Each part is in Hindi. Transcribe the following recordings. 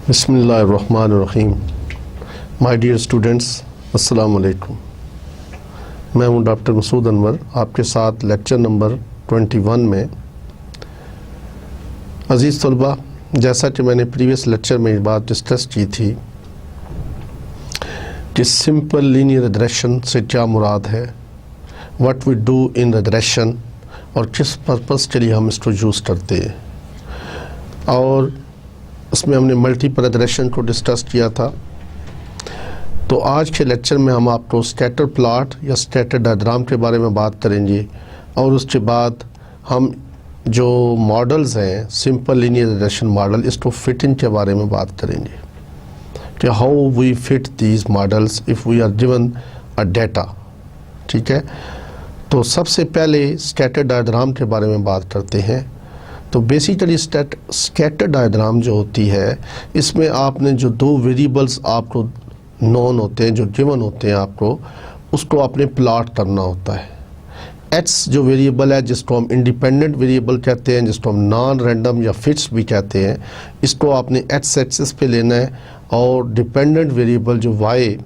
बिस्मिल्लाहिर्रहमानिर्रहीम। माय डियर स्टूडेंट्स, अस्सलाम वालेकुम। मैं हूं डॉक्टर मसूद अनवर, आपके साथ लेक्चर नंबर 21 में। अज़ीज़ तलबा, जैसा कि मैंने प्रीवियस लेक्चर में ये बात डिस्कस की थी कि सिंपल लीनियर रिग्रेशन से क्या मुराद है, what we do in regression और किस पर्पस के लिए हम इसको यूज़ करते हैं, और उसमें हमने मल्टीपल रिग्रेशन को डिस्कस किया था। तो आज के लेक्चर में हम आपको स्कैटर प्लॉट या स्कैटर डायग्राम के बारे में बात करेंगे, और उसके बाद हम जो मॉडल्स हैं सिंपल लीनियर रिग्रेशन मॉडल, इसको फिटिंग के बारे में बात करेंगे कि how we fit these models if we are given a data. ठीक है, तो सबसे पहले स्कैटर डायग्राम के बारे में बात करते हैं। तो बेसिकली स्कैटर डायग्राम जो होती है, इसमें आपने जो दो वेरिएबल्स आपको नोन होते हैं, जो गिवन होते हैं आपको, उसको आपने प्लॉट करना होता है। एक्स जो वेरिएबल है, जिसको हम इंडिपेंडेंट वेरिएबल कहते हैं, जिसको हम नॉन रैंडम या फिक्स भी कहते हैं, इसको आपने एक्स एक्सिस पे लेना है। और डिपेंडेंट वेरिएबल जो वाई,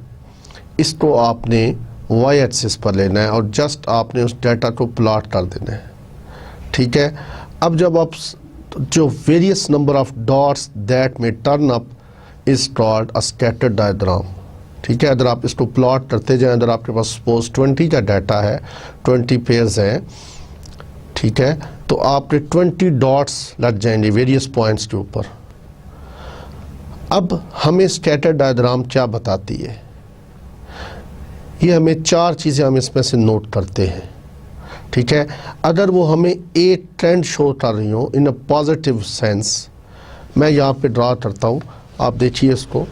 इसको आपने वाई एक्सिस पर लेना है, और जस्ट आपने उस डाटा को प्लॉट कर देना है। ठीक है, अब जब आप जो various number of dots that में turn up is called a scatter diagram. ठीक है, अगर आप इसको प्लॉट करते जाएं, अगर आपके पास सपोज 20 का डाटा है, 20 पेयर्स हैं, ठीक है, तो आपके 20 डॉट्स लग जाएंगे वेरियस पॉइंट्स के ऊपर। अब हमें स्कैटर डायग्राम क्या बताती है, ये हमें चार चीज़ें हम इसमें से नोट करते हैं। ठीक है, अगर वो हमें एक ट्रेंड शो कर रही हो इन अ पॉजिटिव सेंस, मैं यहाँ पे ड्रा करता हूँ, आप देखिए इसको।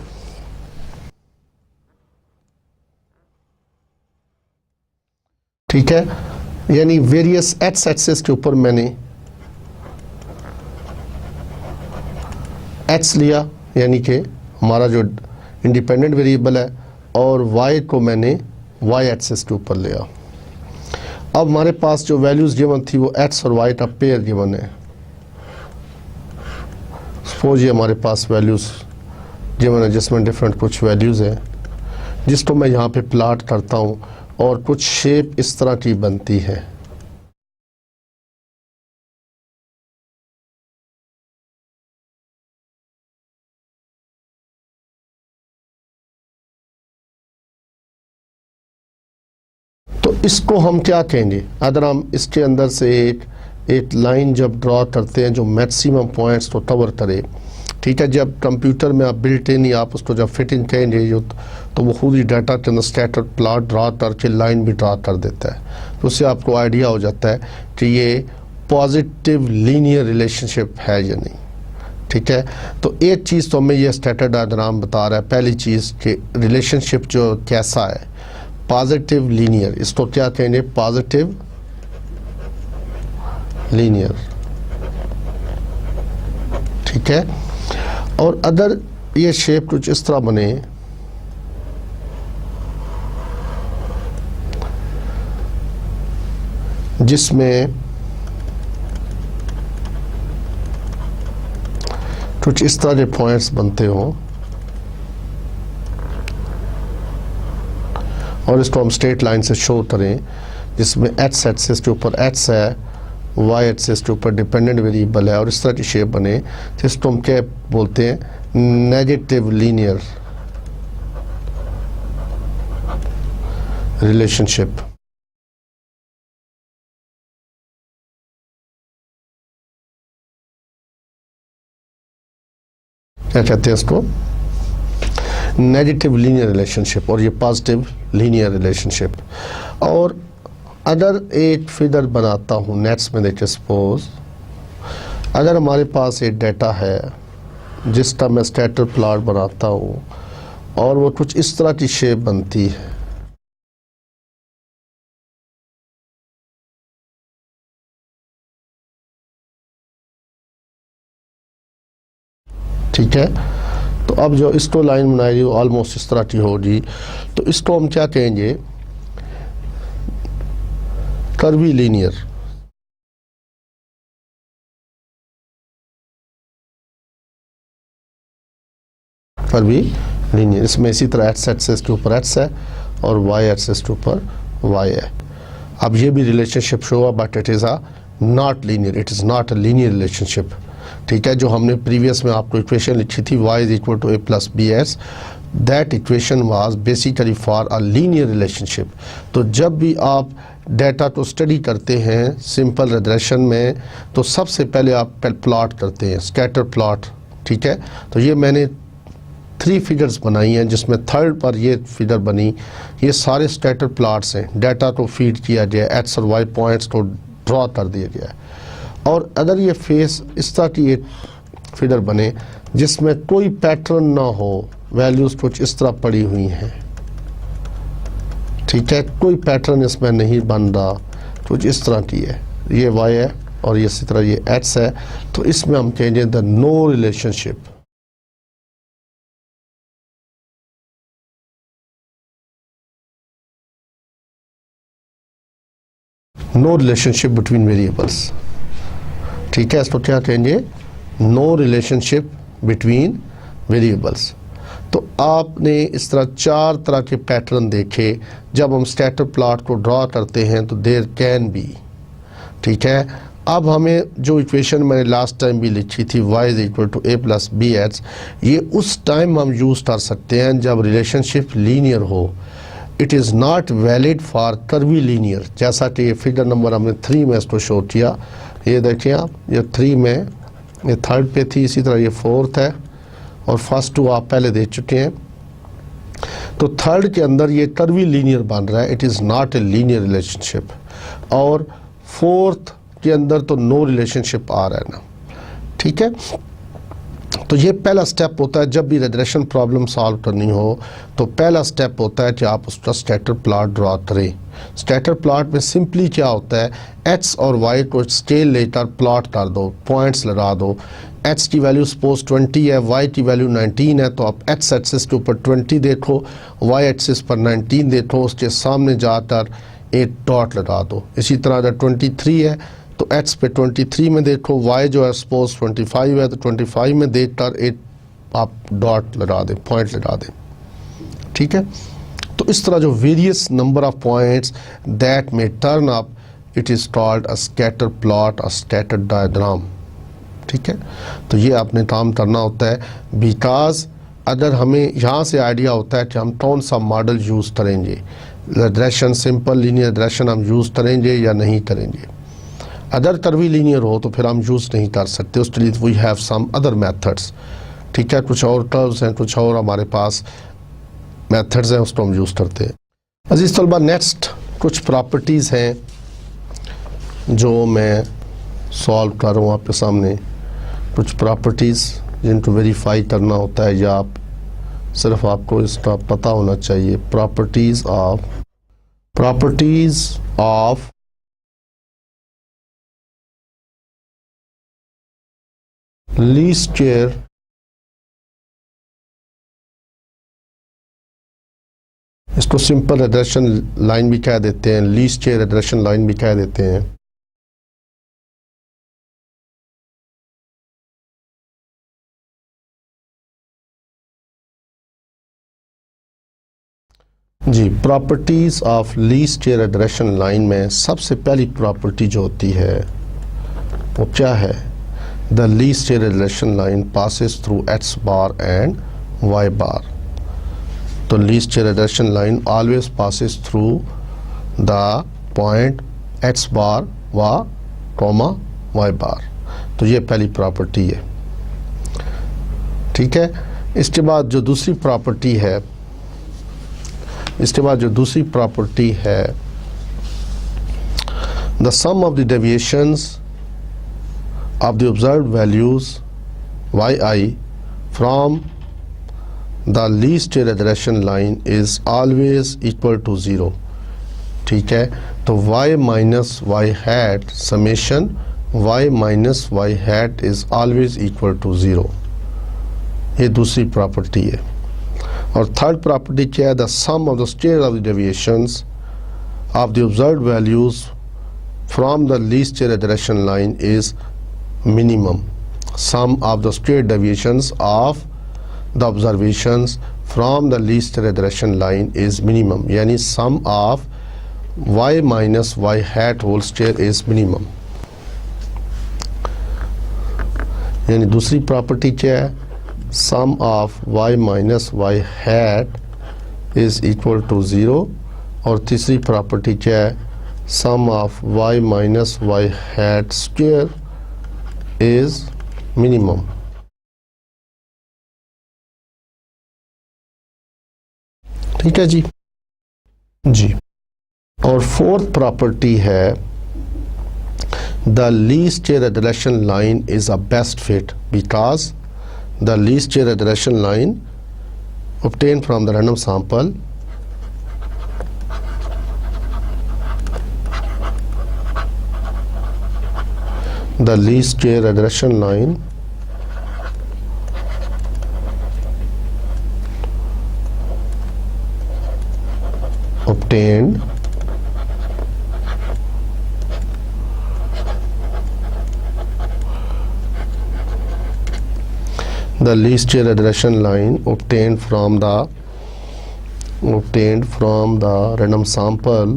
ठीक है, यानी वेरियस एक्स एक्सिस के ऊपर मैंने एक्स लिया, यानी कि हमारा जो इंडिपेंडेंट वेरिएबल है, और वाई को मैंने वाई एक्सिस के ऊपर लिया। अब हमारे पास जो वैल्यूज़ गिवन थी वो एक्स और वाई का पेयर गिवन है। सपोज ये हमारे पास वैल्यूज़ गिवन है जिसमें डिफरेंट कुछ वैल्यूज़ हैं, जिसको मैं यहाँ पे प्लॉट करता हूँ, और कुछ शेप इस तरह की बनती है। तो इसको हम क्या कहेंगे, अगर हम इसके अंदर से एक लाइन जब ड्रॉ करते हैं जो मैक्सिमम पॉइंट्स को कवर करे। ठीक है, जब कंप्यूटर में आप बिल्ट इन ही आप उसको जब फिटिंग कहेंगे तो वो खुद ही डाटा के अंदर स्कैटर प्लॉट ड्रा करके लाइन भी ड्रा कर देता है। तो उससे आपको आइडिया हो जाता है कि ये पॉजिटिव लीनियर रिलेशनशिप है या नहीं। ठीक है, तो एक चीज़ तो हमें ये स्कैटर डायग्राम बता रहा है, पहली चीज़ कि रिलेशनशिप जो कैसा है, पॉजिटिव लीनियर। इसको क्या कहेंगे, पॉजिटिव लीनियर। ठीक है, और अगर ये शेप कुछ इस तरह बने, जिसमें कुछ इस तरह के पॉइंट्स बनते हों, और इसको हम स्ट्रेट लाइन से शो करें, जिसमें एक्स एक्सिस के ऊपर एक्स है, वाई एक्सिस के ऊपर डिपेंडेंट वेरिएबल है, और इस तरह की शेप बने, जिसको हम क्या बोलते हैं, नेगेटिव लीनियर रिलेशनशिप। क्या कहते हैं इसको, नेगेटिव लीनियर रिलेशनशिप, और ये पॉजिटिव लीनियर रिलेशनशिप। और अगर एक फिगर बनाता हूँ नेट्स में, देखिए सपोज अगर हमारे पास एक डाटा है जिसका मैं स्कैटर प्लॉट बनाता हूँ, और वो कुछ इस तरह की शेप बनती है। ठीक है, तो अब जो इसको लाइन बनाई वो ऑलमोस्ट इस तरह की होगी, तो इसको हम क्या कहेंगे, कर्वी लीनियर। पर भी लीनियर। इसमें इसी तरह x एक्सिस के ऊपर x है और y एक्सिस के ऊपर y है। अब ये भी रिलेशनशिप शो हुआ, but it is a not linear, it is not a linear relationship. ठीक है, जो हमने प्रीवियस में आपको इक्वेशन लिखी थी y is equal to a plus B S, that equation was basically for a linear relationship. तो जब भी आप डेटा को स्टडी करते हैं सिंपल रिग्रेशन में, तो सबसे पहले आप प्लॉट करते हैं, स्कैटर प्लॉट। ठीक है, तो ये मैंने 3 फिगर्स बनाई हैं, जिसमें थर्ड पर ये फिगर बनी, ये सारे स्कैटर प्लॉट्स हैं। डाटा को फीड किया गया, एक्स और वाई पॉइंट्स को ड्रॉ कर दिया गया है। और अगर ये फेस इस तरह की एक फिगर बने जिसमें कोई पैटर्न ना हो, वैल्यूज़ कुछ इस तरह पड़ी हुई हैं, ठीक है, कोई पैटर्न इसमें नहीं बन रहा, कुछ इस तरह की है, ये y है और ये इसी तरह ये x है, तो इसमें हम कहेंगे the no relationship. No relationship between variables. ठीक है, इसको क्या कहेंगे, नो रिलेशनशिप बिटवीन वेरिएबल्स। तो आपने इस तरह 4 तरह के पैटर्न देखे जब हम स्कैटर प्लॉट को ड्रॉ करते हैं, तो देयर कैन बी। ठीक है, अब हमें जो इक्वेशन मैंने लास्ट टाइम भी लिखी थी y is equal to a plus B H, ये उस टाइम हम यूज़ कर सकते हैं जब रिलेशनशिप लीनियर हो। It is not valid for curvilinear, जैसा कि ये फिगर नंबर हमने 3 में इसको शो किया। ये देखिए आप, ये 3 में, ये थर्ड पे थी, इसी तरह ये फोर्थ है और फर्स्ट 2 आप पहले देख चुके हैं। तो थर्ड के अंदर ये कर्वी लीनियर बन रहा है, it is not a linear relationship. और फोर्थ के अंदर तो नो रिलेशनशिप आ रहा है ना। ठीक है, तो ये पहला स्टेप होता है जब भी रिग्रेशन प्रॉब्लम सॉल्व करनी हो, तो पहला स्टेप होता है कि आप उसका स्कैटर प्लॉट ड्रॉ करें। स्कैटर प्लॉट में सिंपली क्या होता है, एक्स और वाई को स्केल लेकर प्लॉट कर दो, पॉइंट्स लगा दो। एक्स की वैल्यू सपोज 20 है, वाई की वैल्यू 19 है, तो आप एक्स एक्सिस के ऊपर 20 देखो, वाई एक्सिस पर 19 देखो, उसके सामने जाकर एक डॉट लगा दो। इसी तरह अगर 23 है तो x पे 23 में देखो, y जो है सपोज 25 है तो 25 में देखकर एक आप डॉट लगा दें, पॉइंट लगा दें। ठीक है, तो इस तरह जो various number of points that में turn up, it is called a scatter plot, a scatter diagram. ठीक है, तो ये आपने काम करना होता है, बिकॉज अगर हमें यहाँ से आइडिया होता है कि हम कौन सा मॉडल यूज़ करेंगे, रिग्रेशन, सिंपल लीनियर रिग्रेशन हम यूज़ करेंगे या नहीं करेंगे। अदर कर्वी लीनियर हो तो फिर हम यूज़ नहीं कर सकते, उसके लिए we have some other methods. ठीक है, कुछ और कर्व्स हैं, कुछ और हमारे पास मेथड्स हैं, उसको हम यूज़ करते हैं। अजीज़ तलबा, नेक्स्ट कुछ प्रॉपर्टीज़ हैं जो मैं सॉल्व कर रहा हूँ आपके सामने। कुछ प्रॉपर्टीज़ जिनको वेरीफाई करना होता है, या आप सिर्फ आपको इसका पता होना चाहिए। प्रॉपर्टीज़ ऑफ लीस्ट स्क्वायर इसको सिंपल रिग्रेशन लाइन भी कह देते हैं, लीस्ट स्क्वायर रिग्रेशन लाइन भी कह देते हैं। जी, properties of least square regression line में सबसे पहली प्रॉपर्टी जो होती है वो क्या है, the least square regression line passes through x bar and y bar. तो least square regression line always passes through the point x bar व comma y bar. तो ये पहली प्रॉपर्टी है। ठीक है, इसके बाद जो दूसरी प्रॉपर्टी है, the sum of the deviations of the observed values yi from the least square regression line is always equal to 0. ठीक है, तो y minus y hat summation y minus y hat is always equal to 0. ये दूसरी प्रॉपर्टी है। और थर्ड प्रॉपर्टी क्या है, the sum of the square of the deviations of the observed values from the least square regression line is minimum. Sum of the square deviations of the observations from the least regression line is minimum, यानी sum of y minus Y hat whole square is minimum. यानी दूसरी प्रॉपर्टी क्या है, sum of y minus Y hat is equal to 0, और तीसरी प्रॉपर्टी क्या है, sum of y minus Y hat square is minimum. ठीक है जी। और फोर्थ प्रॉपर्टी है the least square regression line is a best fit because the least square regression line obtained from the random sample the least square regression line obtained the least square regression line obtained from the random sample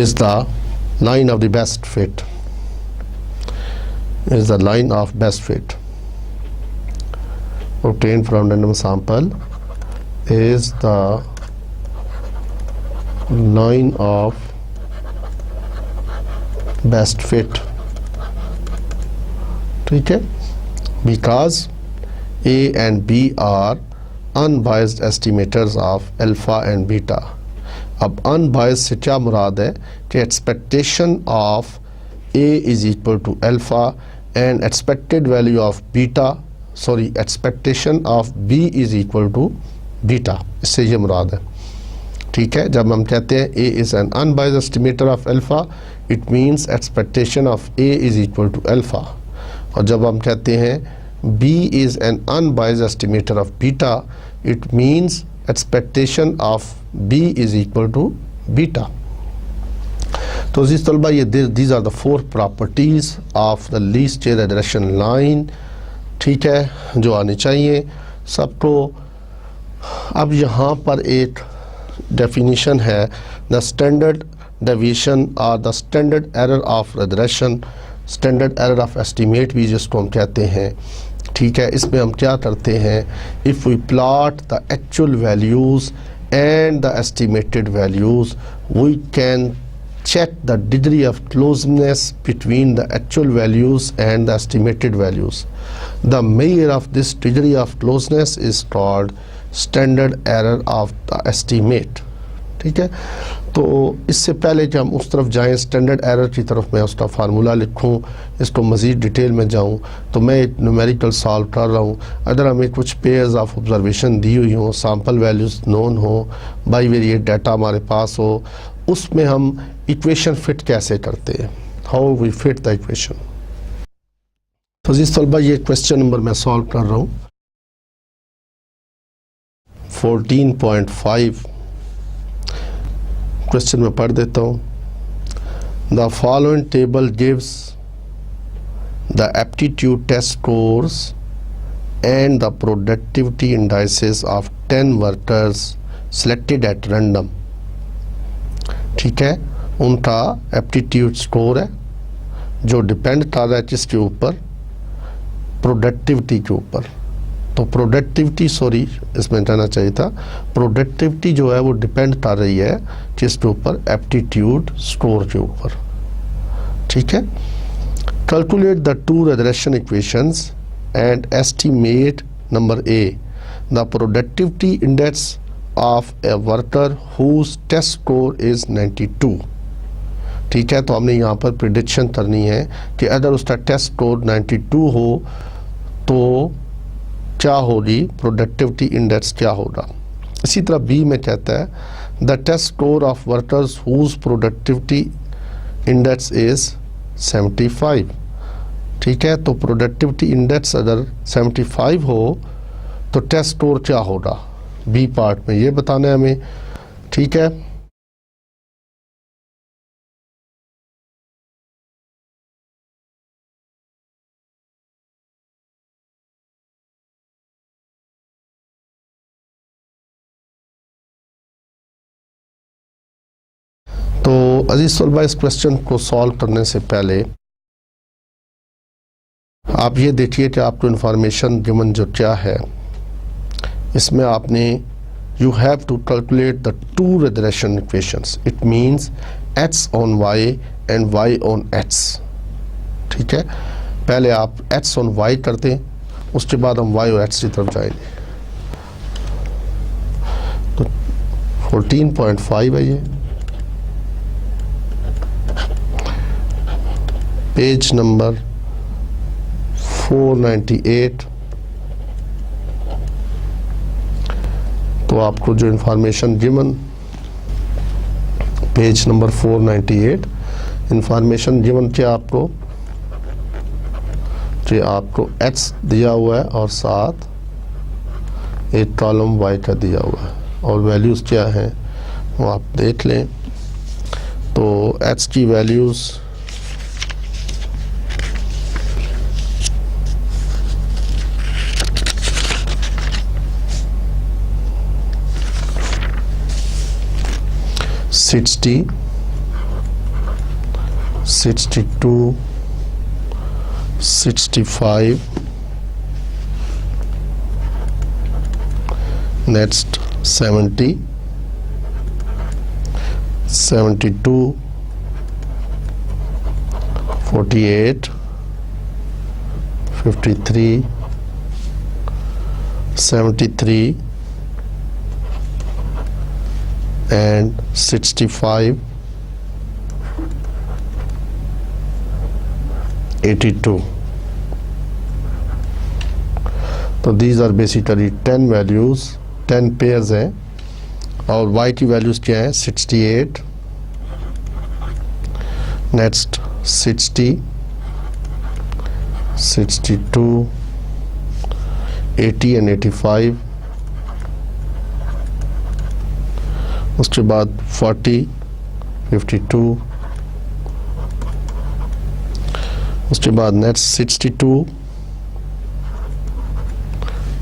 is the line of the best fit, is the line of best fit obtained from random sample is the line of best fit। ठीक है, because A and B are unbiased estimators of alpha and beta। अब unbiased से क्या मुराद है कि expectation of A is equal to alpha and expected value of beta, sorry, expectation of B is equal to beta, इससे ये मुराद है। ठीक है, जब हम कहते हैं A is an unbiased estimator of alpha, it means expectation of A is equal to alpha। और जब हम कहते हैं B is an unbiased estimator of beta, it means expectation of B is equal to beta। तो अज़ीज़ तलबा, ये these are the four properties of the least square regression line, ठीक है, जो आनी चाहिए सबको। अब यहाँ पर एक डेफिनेशन है, द स्टैंडर्ड डेविएशन और the standard error of regression, standard error of estimate भी जिसको हम कहते हैं। ठीक है, इसमें हम क्या करते हैं, if we plot the actual values and the estimated values, we can check the degree of closeness between the actual values and the estimated values. The measure of this degree of closeness is called standard error of the estimate। ठीक है, तो इससे पहले कि हम उस तरफ जाएं, स्टैंडर्ड एरर की तरफ मैं उसका फार्मूला लिखूं, इसको मज़ीद डिटेल में जाऊं, तो मैं एक न्यूमेरिकल सॉल्व कर रहा हूं। अगर हमें कुछ पेयर्स ऑफ ऑब्जर्वेशन दी हुई हों, सैम्पल वैल्यूज़ नोन हो, बाईवेरिएट डाटा हमारे पास हो, उसमें हम इक्वेशन फिट कैसे करते हैं, how we fit the equation. तो अज़ीज़ तलबा, ये क्वेश्चन नंबर मैं सॉल्व कर रहा हूँ 14.5। क्वेश्चन में पढ़ देता हूँ। The following table gives the aptitude test scores and the productivity indices of 10 workers selected at random. ठीक है, उनका एप्टीट्यूड स्कोर है जो डिपेंड कर रहा है किसके ऊपर, प्रोडक्टिविटी के ऊपर। तो प्रोडक्टिविटी, सॉरी इसमें जाना चाहिए था, प्रोडक्टिविटी जो है वो डिपेंड कर रही है किसके ऊपर, एप्टीट्यूड स्कोर के ऊपर। ठीक है, calculate the two regression equations and estimate number A the productivity index of a worker whose test score is 92। ठीक है, तो हमने यहाँ पर प्रिडिक्शन करनी है कि अगर उसका टेस्ट स्कोर 92 हो तो क्या होगी, प्रोडक्टिविटी इंडेक्स क्या होगा। इसी तरह बी में कहता है the test score of workers whose productivity index is 75। ठीक है, तो प्रोडक्टिविटी इंडेक्स अगर 75 हो तो टेस्ट स्कोर क्या होगा, बी पार्ट में ये बताना है हमें। ठीक है, अजीज तलबा, इस क्वेश्चन को सॉल्व करने से पहले आप ये देखिए कि आपको इन्फॉर्मेशन गिवन जो क्या है, इसमें आपने you have to calculate the two regression equations. It means x on y and y on x। ठीक है, पहले आप x ऑन y करते हैं, उसके बाद हम y और x की तरफ जाएंगे। तो 14.5 है ये, पेज नंबर 498। तो आपको जो information given, page number 498, information given क्या आपको, जो आपको x दिया हुआ है और साथ एक कॉलम y का दिया हुआ है और वैल्यूज़ क्या हैं वो आप देख लें। तो x की वैल्यूज़ सिक्सटी, 62, 65, next 70, 72, 48, 53, 73 and 65, 82. तो these are basically 10 values, 10 pairs हैं और y की वैल्यूज़ क्या है, 68, next 60, 62, 80 and 85, उसके बाद 40, 52, उसके बाद नेक्स्ट 62,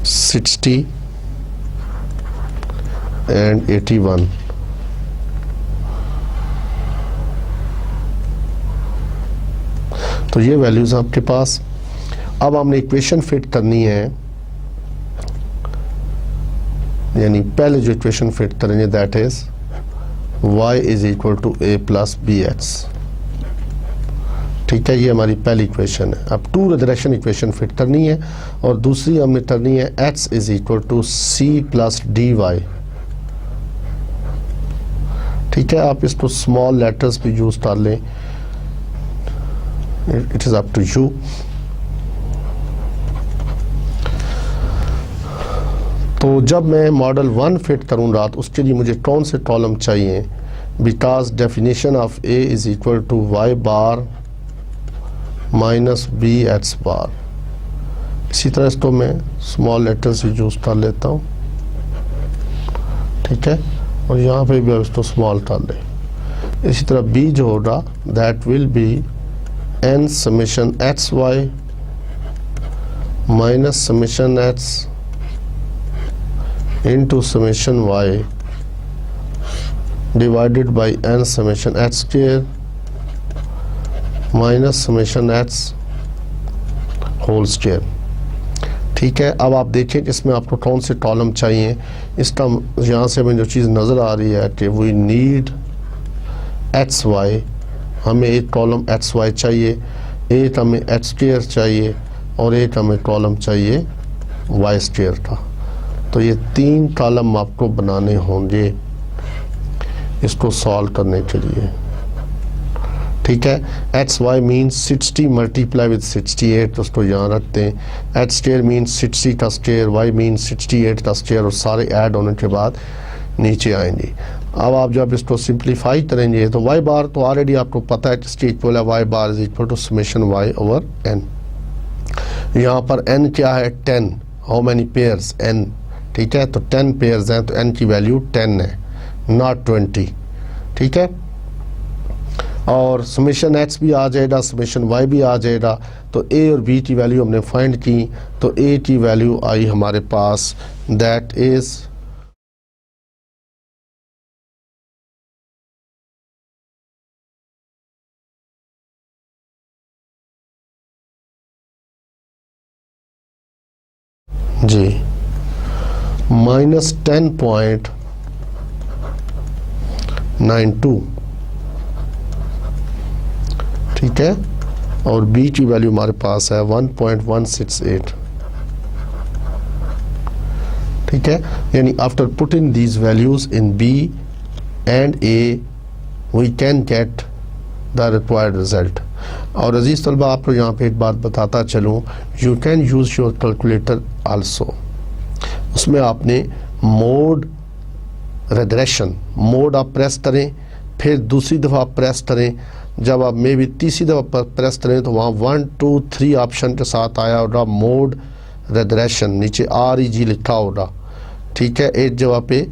60 एंड 81। तो ये वैल्यूज़ आपके पास। अब हमने इक्वेशन फिट करनी है, यानी पहले जो इक्वेशन फिट करेंगे that is y is equal to a plus B X. ठीक है, ये हमारी पहली इक्वेशन है। अब टू रिग्रेशन इक्वेशन फिट करनी है और दूसरी हमने करनी है x is equal to c plus D Y. ठीक है, आप इसको स्मॉल लेटर्स भी यूज कर लें, it is up to you. तो जब मैं मॉडल 1 फिट करूँगा तो उसके लिए मुझे कौन से कॉलम चाहिए, because definition of a is equal to y bar minus B X bar. इसी तरह इसको मैं स्मॉल लेटर से यूज़ कर लेता हूँ। ठीक है, और यहाँ पे भी अब इसको स्मॉल कर ले। इसी तरह b जो होगा that will be n summation x Y minus summation X into summation y divided by n summation x square minus summation x whole square। ठीक है, अब आप देखिए इसमें आपको कौन से कॉलम चाहिए। इसका यहाँ से हमें जो चीज़ नज़र आ रही है कि वी नीड एक्स वाई, हमें एक कॉलम एक्स वाई चाहिए, एक हमें एक्स स्क्वायर चाहिए और एक हमें कॉलम चाहिए वाई स्क्वायर का। तो ये 3 कॉलम आपको बनाने होंगे इसको सॉल्व करने के लिए। ठीक है, X Y means 60 multiply with 68, तो उसको यहाँ रखते हैं। एक्स स्क्वायर मीन्स 60 का स्क्वायर, वाई मीन्स 68 का स्क्वायर, और सारे ऐड होने के बाद नीचे आएंगे। अब आप जब इसको सिंप्लीफाई करेंगे तो वाई बार तो ऑलरेडी आपको पता है किसके इक्वल है, Y bar is equal to summation Y over N. यहाँ पर एन क्या है, 10। How many pairs, N. ठीक है, तो 10 पेयर्स हैं तो n की वैल्यू 10 है, नॉट 20। ठीक है, और समेशन x भी आ जाएगा, समेशन y भी आ जाएगा। तो a और b की वैल्यू हमने फाइंड की, तो a की वैल्यू आई हमारे पास दैट इज़ जी -10.92, ठीक है, और बी की वैल्यू हमारे पास है 1.168, ठीक है। यानी after putting these values in B and A we can get the required result. और अजीज़ तलबा, आपको यहाँ पे एक बात बताता चलूँ, you can use your calculator also. उसमें आपने मोड रिग्रेशन, मोड आप प्रेस करें, फिर दूसरी दफ़ा आप प्रेस करें, जब आप मे भी तीसरी दफ़ा प्रेस करें तो वहाँ 1 2 3 ऑप्शन के साथ आया होगा मोड रिग्रेशन, नीचे REG लिखा होगा, ठीक है, एक जगह पे।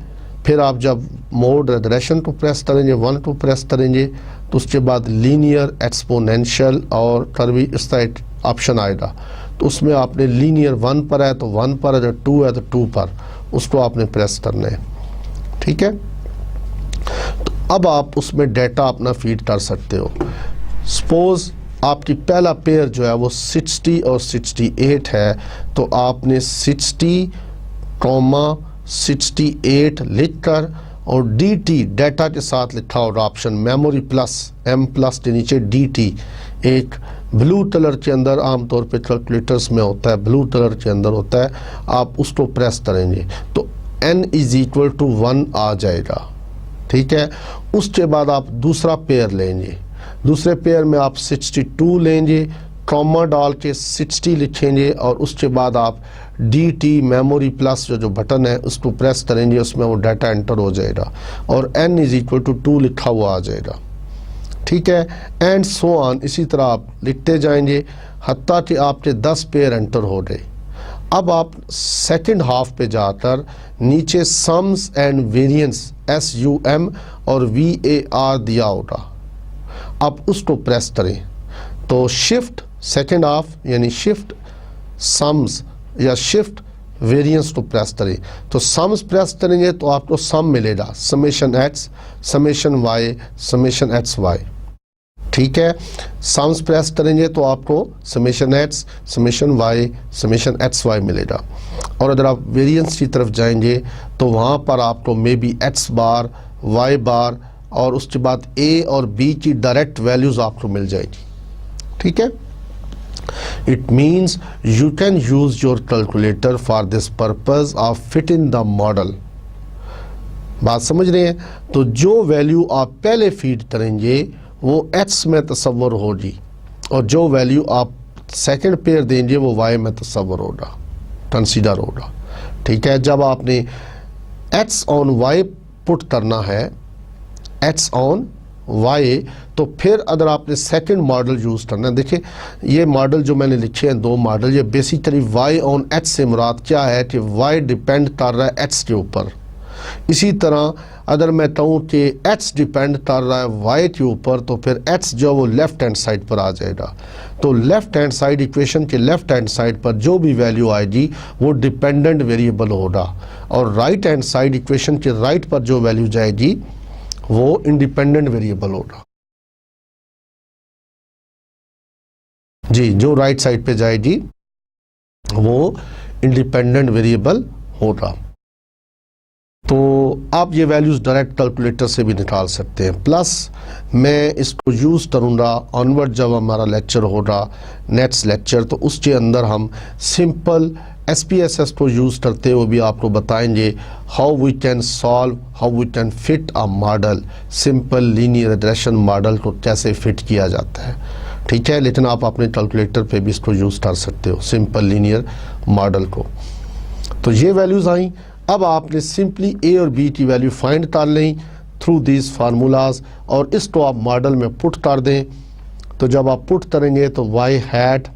फिर आप जब मोड रिग्रेशन को प्रेस करेंगे, 1 को प्रेस करेंगे, तो उसके बाद लीनियर एक्सपोनेंशियल और कर्वी इस तरह ऑप्शन आएगा। तो उसमें आपने लीनियर 1 पर है तो 1 पर, अगर 2 है तो 2 पर, उसको आपने प्रेस करना है, ठीक है। तो अब आप उसमें डेटा अपना फीड कर सकते हो। सपोज आपकी पहला पेयर जो है वो 60 और 68 है, तो आपने 60,68 लिखकर और DT डाटा के साथ लिखा होगा ऑप्शन मेमोरी प्लस M+ के नीचे DT, एक ब्लू कलर के अंदर आमतौर पे कैलकुलेटर्स में होता है, ब्लू कलर के अंदर होता है, आप उसको प्रेस करेंगे तो n = 1 आ जाएगा, ठीक है। उसके बाद आप दूसरा पेयर लेंगे, दूसरे पेयर में आप 62 लेंगे, कॉमा डाल के 60 लिखेंगे और उसके बाद आप DT मेमोरी प्लस जो बटन है उसको प्रेस करेंगे, उसमें वो डाटा एंटर हो जाएगा और n = 2 लिखा हुआ आ जाएगा, ठीक है। एंड सो ऑन, इसी तरह आप लिखते जाएंगे हत्ता कि आपके 10 पेयर एंटर हो गए। अब आप सेकंड हाफ पे जाकर नीचे सम्स एंड वेरिएंस SUM और VAR दिया होगा, आप उसको प्रेस करें तो शिफ्ट सेकंड हाफ यानी शिफ्ट सम्स या शिफ्ट वेरिएंस को प्रेस करें, तो सम्स प्रेस करेंगे तो आपको सम मिलेगा, summation X, summation Y, summation XY, ठीक है। सम्स प्रेस करेंगे तो आपको summation X, summation Y, summation XY मिलेगा। और अगर आप वेरिएंस की तरफ जाएंगे तो वहाँ पर आपको may be X bar, Y बार और उसके बाद A और B की डायरेक्ट वैल्यूज़ आपको मिल जाएगी, ठीक है। It means you can use your calculator for this purpose of fitting the model। बात समझ रहे हैं? तो जो वैल्यू आप पहले फीड करेंगे वो X में तस्वर होगी और जो वैल्यू आप सेकंड पेयर देंगे वो Y में तस्वर होगा, कंसीडर होगा, ठीक है। जब आपने X on Y पुट करना है, X on Y, तो फिर अगर आपने सेकंड मॉडल यूज़ करना है, देखिए ये मॉडल जो मैंने लिखे हैं 2 मॉडल, ये बेसिकली Y on H से मुराद क्या है कि Y डिपेंड कर रहा है X के ऊपर। इसी तरह अगर मैं कहूँ कि H डिपेंड कर रहा है Y के ऊपर, तो फिर H जो वो लेफ़्ट हैंड साइड पर आ जाएगा। तो लेफ़्ट हैंड साइड इक्वेशन के लेफ़्ट हैंड साइड पर जो भी वैल्यू आएगी वो डिपेंडेंट वेरिएबल होगा और राइट हैंड साइड इक्वेशन के राइट पर जो वैल्यू जाएगी वो इंडिपेंडेंट वेरिएबल होगा। जी, जो राइट साइड पे जाएगी वो इंडिपेंडेंट वेरिएबल होगा। तो आप ये वैल्यूज़ डायरेक्ट कैलकुलेटर से भी निकाल सकते हैं। प्लस मैं इसको यूज़ करूँगा ऑनवर्ड, जब हमारा लेक्चर होगा नेक्स्ट लेक्चर, तो उसके अंदर हम सिंपल SPSS को यूज़ करते हुए भी आपको बताएंगे how we can solve, how we can fit a model, simple linear regression model को कैसे फिट किया जाता है, ठीक है। लेकिन आप अपने कैलकुलेटर पे भी इसको यूज़ कर सकते हो, सिंपल लीनियर मॉडल को। तो ये वैल्यूज़ आई। अब आपने सिंपली A और B की वैल्यू फाइंड कर लें थ्रू दीज फार्मूलाज और इसको आप मॉडल में पुट कर दें। तो जब आप पुट करेंगे तो Y हैट,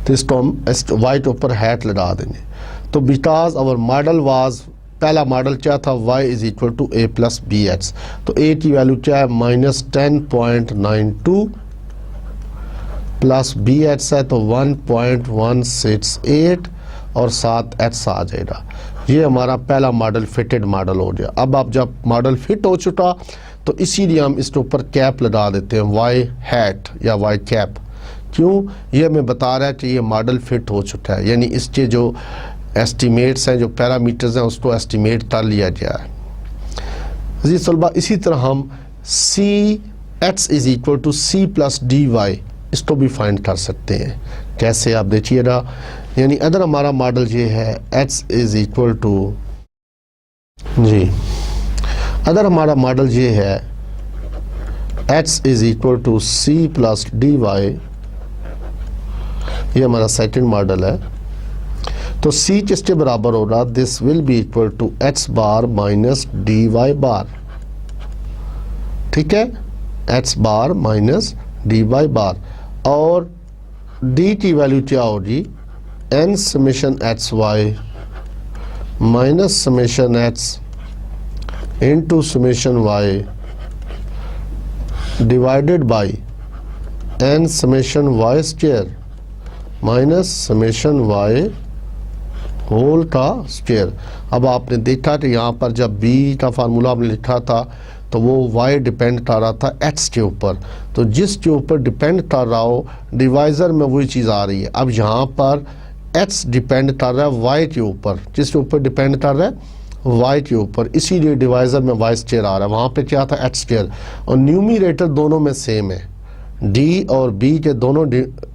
तो इसको हम Y के ऊपर हैट लगा देंगे। तो बिकॉज आवर मॉडल वाज, पहला मॉडल क्या था, Y = A + BX, तो A की वैल्यू क्या है -10.92 प्लस BX है तो 1.168 और साथ X आ जाएगा। ये हमारा पहला मॉडल फिटेड मॉडल हो गया। अब आप जब मॉडल फिट हो चुका तो इसीलिए हम इसके ऊपर कैप लगा देते हैं, Y हैट या Y कैप, क्यों, ये हमें बता रहा है कि ये मॉडल फिट हो चुका है, यानी इसके जो एस्टिमेट्स हैं, जो पैरामीटर्स हैं, उसको एस्टिमेट कर लिया गया है। अजीज़ तलबा, इसी तरह हम C X is equal to C plus D Y इसको भी फाइंड कर सकते हैं। कैसे, आप देखिएगा, यानी अगर हमारा मॉडल ये है एक्स इज़ इक्वल टू, जी अगर हमारा मॉडल ये है X is equal to C plus D Y, ये हमारा सेकंड मॉडल है, तो सी किसके बराबर होगा, this will be equal to X bar minus D Y bar. ठीक है, X bar minus D Y bar, और डी की वैल्यू क्या होगी, N summation x Y minus summation x into summation Y divided by N summation Y square minus summation Y whole का स्क्वायर। अब आपने देखा कि यहाँ पर जब बी का फार्मूला आपने लिखा था तो वो y डिपेंड कर रहा था x के ऊपर, तो जिसके ऊपर डिपेंड कर रहा हो डिवाइज़र में वही चीज़ आ रही है। अब यहाँ पर x डिपेंड कर रहा है y के ऊपर, जिसके ऊपर डिपेंड कर रहा है y के ऊपर, इसीलिए डिवाइज़र में y स्क्वायर आ रहा है, वहाँ पे क्या था x स्क्वायर, और न्यूमरेटर दोनों में सेम है, d और b के दोनों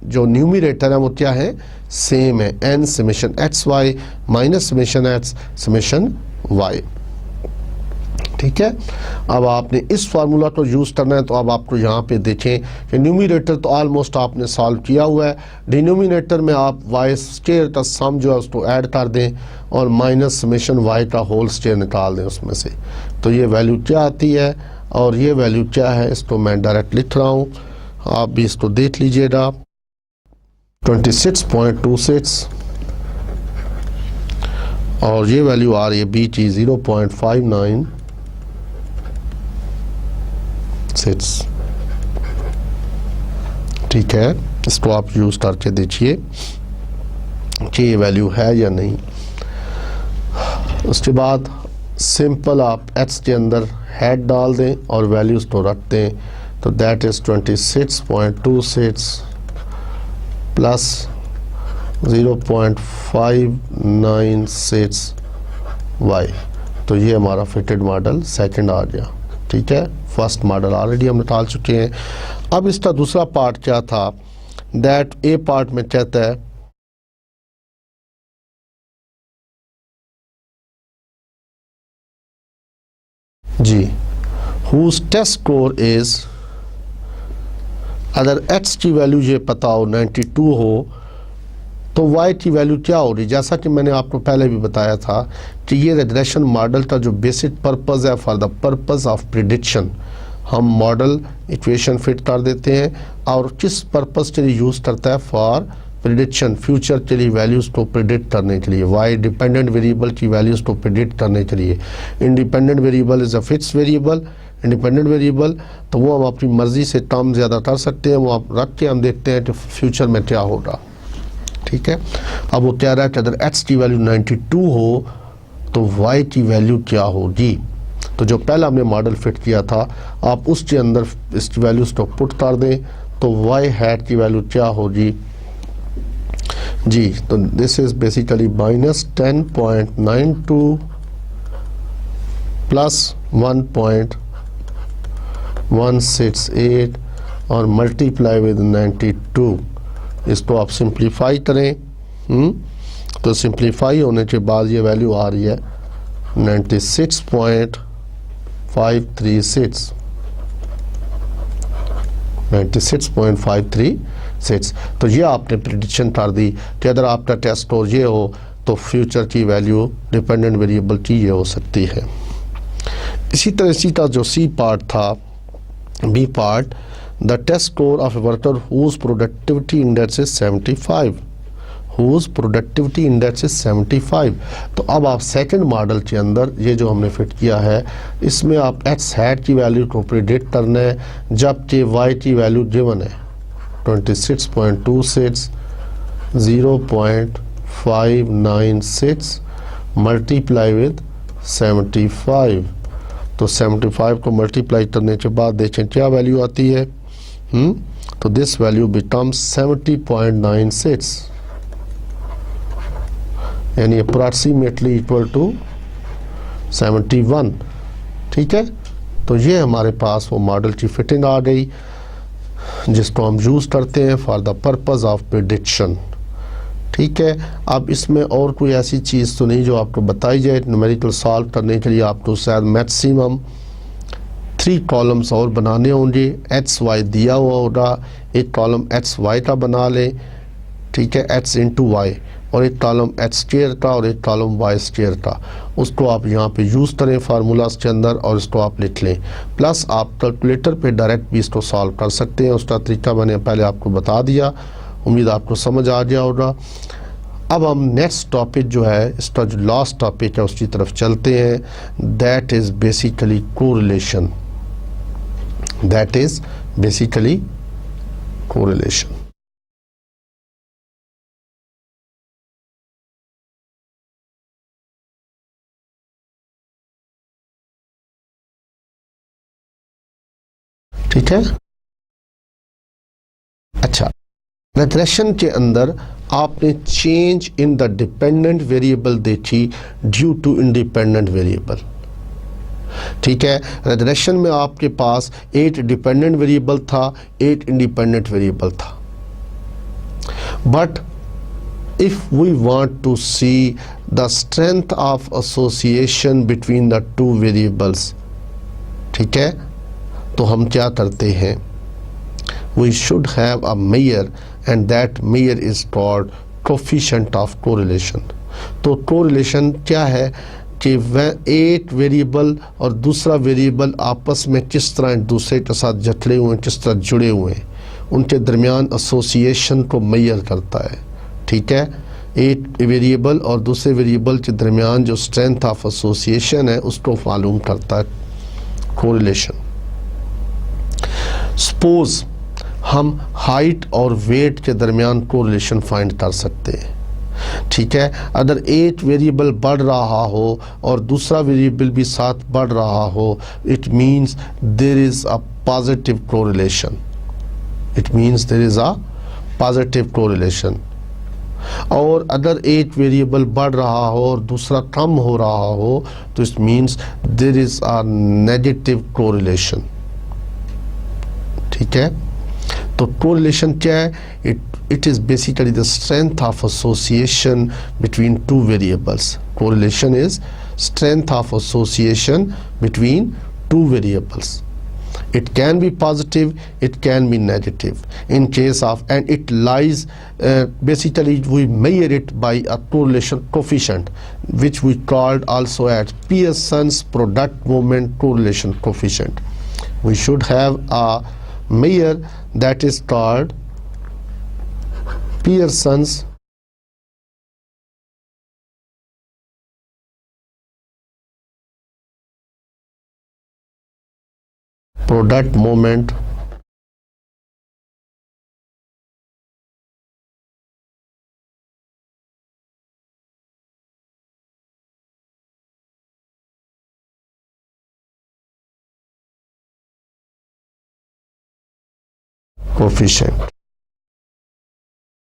जो न्यूमरेटर है वो क्या है, सेम है, n summation x Y minus summation x summation Y. ठीक है, अब आपने इस फार्मूला को यूज़ करना है, तो अब आपको यहाँ पे देखें कि न्यूमरेटर तो ऑलमोस्ट आपने सॉल्व किया हुआ है, डिनोमिनेटर में आप वाई स्क्वायर का सम जो है उसको ऐड कर दें और माइनस समेशन वाई का होल स्क्वायर निकाल दें उसमें से, तो ये वैल्यू क्या आती है और ये वैल्यू क्या है, इसको मैं डायरेक्ट लिख रहा हूँ, आप भी इसको देख लीजिएगा। 26.26 और ये वैल्यू आ रही है बी की 0.59 6। ठीक है, इसको आप यूज़ करके देखिए कि ये वैल्यू है या नहीं। उसके बाद सिंपल आप एक्स के अंदर हेड डाल दें और वैल्यूज़ को रख दें, तो दैट इज़ 26.26 प्लस 0.596 वाई, तो ये हमारा फिटेड मॉडल सेकंड आ गया। ठीक है, फर्स्ट मॉडल ऑलरेडी हम निकाल चुके हैं। अब इसका दूसरा पार्ट क्या था, दैट ए पार्ट में कहता है जी हुज टेस्ट स्कोर इज, अगर एक्स की वैल्यू ये पता हो 92 हो तो वाई की वैल्यू क्या हो रही, जैसा कि मैंने आपको पहले भी बताया था कि ये रिग्रेशन मॉडल का जो बेसिक पर्पज़ है for the purpose of prediction, हम मॉडल इक्वेशन फिट कर देते हैं और किस पर्पज़ के लिए यूज़ करता है, फॉर प्रिडिक्शन, फ्यूचर के लिए वैल्यूज़ को प्रिडिक्ट करने के लिए, वाई डिपेंडेंट वेरिएबल की वैल्यूज़ को प्रिडिक्ट करने के लिए। Independent variable is a fix variable, independent variable तो वो हम अपनी मर्ज़ी से कम ज़्यादा कर सकते हैं, वो आप रख के हम देखते हैं कि फ्यूचर में क्या होगा। ठीक है, अब वो कह रहा है कि अगर एक्स की वैल्यू 92 हो तो वाई की वैल्यू क्या होगी, तो जो पहला हमने मॉडल फिट किया था आप उसके अंदर इसकी वैल्यूज को पुट कर दें, तो वाई हैट की वैल्यू क्या होगी जी, तो this is basically minus 10.92 plus 1.168 और मल्टीप्लाई विद 92, इसको आप सिंप्लीफाई करें, तो सिंप्लीफाई होने के बाद ये वैल्यू आ रही है 96.536 96.536। तो ये आपने प्रिडिक्शन कर दी कि अगर आपका टेस्ट स्कोर ये हो तो फ्यूचर की वैल्यू डिपेंडेंट वेरिएबल की ये हो सकती है। इसी तरह जो सी पार्ट था, B part, the test score of a worker whose productivity index is 75, whose productivity index is 75। तो अब आप सेकंड मॉडल के अंदर ये जो हमने फिट किया है इसमें आप एक्स हैट की वैल्यू को प्रिडिक्ट करना है, जबकि वाई की वैल्यू गिवन है 26.26 0.596 मल्टीप्लाई विद 75, तो 75 को मल्टीप्लाई करने के बाद देखें क्या वैल्यू आती है, तो दिस वैल्यू बिकम्स 70.96 यानी अप्रॉक्सीमेटली इक्वल टू 71। ठीक है, तो ये हमारे पास वो मॉडल की फिटिंग आ गई जिसको हम यूज़ करते हैं for the purpose of prediction. ठीक है, अब इसमें और कोई ऐसी चीज़ तो नहीं जो आपको बताई जाए। न्यूमेरिकल सॉल्व करने के लिए आपको शायद मैक्सिमम 3 कॉलम्स और बनाने होंगे। एक्स वाई दिया हुआ होगा, एक कॉलम एक्स वाई का बना लें, ठीक है, एक्स इंटू वाई, और एक कॉलम एक्स स्क्वायर का और एक कॉलम वाई स्क्वायर का। उसको आप यहाँ पे यूज़ करें फार्मूलाज के अंदर और इसको आप लिख लें। प्लस आप कैलकुलेटर पे डायरेक्ट भी इसको सॉल्व कर सकते हैं, उसका तरीका मैंने पहले आपको बता दिया। उम्मीद आपको समझ आ गया होगा। अब हम नेक्स्ट टॉपिक जो है, इसका जो लास्ट टॉपिक है उसकी तरफ चलते हैं। That is basically correlation. That is basically correlation. ठीक है, अच्छा, रिग्रेशन के अंदर आपने change in the dependent variable देखी ड्यू टू इंडिपेंडेंट वेरिएबल। ठीक है, रिग्रेशन में आपके पास 8 डिपेंडेंट वेरिएबल था, 8 इंडिपेंडेंट वेरिएबल था। But if we want to see the strength of association between the 2 variables, ठीक है, तो हम क्या करते हैं, we should have a measure and that measure is called coefficient of correlation। तो correlation क्या है कि वह एक वेरिएबल और दूसरा वेरिएबल आपस में किस तरह एक दूसरे के साथ जकड़े हुए हैं, किस तरह जुड़े हुए हैं, उनके दरमियान एसोसिएशन को मेजर करता है। ठीक है, एक वेरिएबल और दूसरे वेरिएबल के दरमियान जो स्ट्रेंथ ऑफ एसोसिएशन है उसको मालूम करता है कोरिलेशन। सपोज हम हाइट और वेट के दरमियान कोरिलेशन फाइंड कर सकते हैं। ठीक है, अगर एक वेरिएबल बढ़ रहा हो और दूसरा वेरिएबल भी साथ बढ़ रहा हो, it means there is a positive correlation. It means there is a positive correlation. और अगर एक वेरिएबल बढ़ रहा हो और दूसरा कम हो रहा हो तो it means there is a negative correlation. ठीक है, तो कोरिलेशन क्या है? It is basically the strength of association between 2 variables. Correlation is strength of association between 2 variables. It can be positive, it can be negative. In case of, and it lies, basically we measure it by a correlation coefficient, which we called also as Pearson's product moment correlation coefficient. We should have a measure that is called Pearson's product moment coefficient,